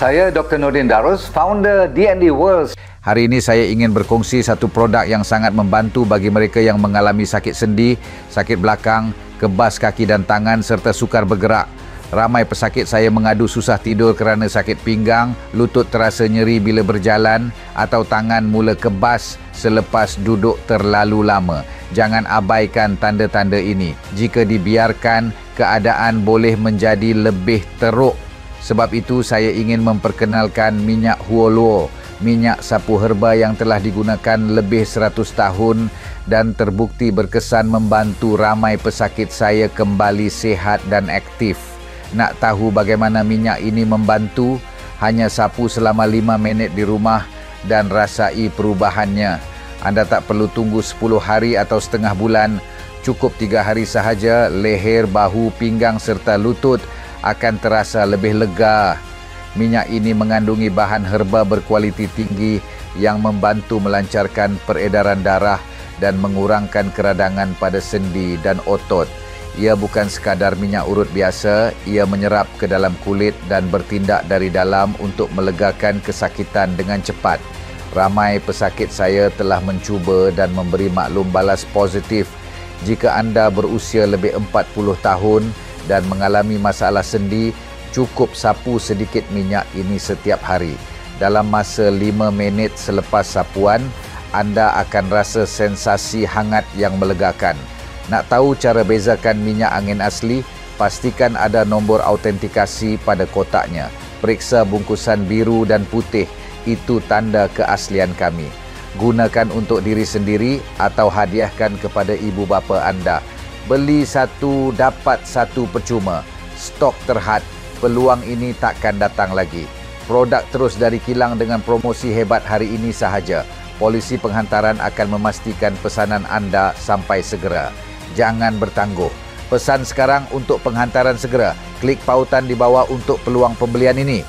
Saya Dr. Nordin Darus, founder D&D World. Hari ini saya ingin berkongsi satu produk yang sangat membantu bagi mereka yang mengalami sakit sendi, sakit belakang, kebas kaki dan tangan serta sukar bergerak. Ramai pesakit saya mengadu susah tidur kerana sakit pinggang, lutut terasa nyeri bila berjalan atau tangan mula kebas selepas duduk terlalu lama. Jangan abaikan tanda-tanda ini. Jika dibiarkan, keadaan boleh menjadi lebih teruk. Sebab itu saya ingin memperkenalkan minyak Huoluo, minyak sapu herba yang telah digunakan lebih 100 tahun dan terbukti berkesan membantu ramai pesakit saya kembali sihat dan aktif. Nak tahu bagaimana minyak ini membantu? Hanya sapu selama 5 minit di rumah dan rasai perubahannya. Anda tak perlu tunggu 10 hari atau setengah bulan. Cukup 3 hari sahaja, leher, bahu, pinggang serta lutut akan terasa lebih lega. Minyak ini mengandungi bahan herba berkualiti tinggi yang membantu melancarkan peredaran darah dan mengurangkan keradangan pada sendi dan otot. Ia bukan sekadar minyak urut biasa, ia menyerap ke dalam kulit dan bertindak dari dalam untuk melegakan kesakitan dengan cepat. Ramai pesakit saya telah mencuba dan memberi maklum balas positif. Jika anda berusia lebih 40 tahun dan mengalami masalah sendi, cukup sapu sedikit minyak ini setiap hari. Dalam masa 5 minit selepas sapuan, anda akan rasa sensasi hangat yang melegakan. Nak tahu cara bezakan minyak angin asli? Pastikan ada nombor autentikasi pada kotaknya. Periksa bungkusan biru dan putih. Itu tanda keaslian kami. Gunakan untuk diri sendiri atau hadiahkan kepada ibu bapa anda. Beli satu, dapat satu percuma. Stok terhad. Peluang ini takkan datang lagi. Produk terus dari kilang dengan promosi hebat hari ini sahaja. Polisi penghantaran akan memastikan pesanan anda sampai segera. Jangan bertangguh. Pesan sekarang untuk penghantaran segera. Klik pautan di bawah untuk peluang pembelian ini.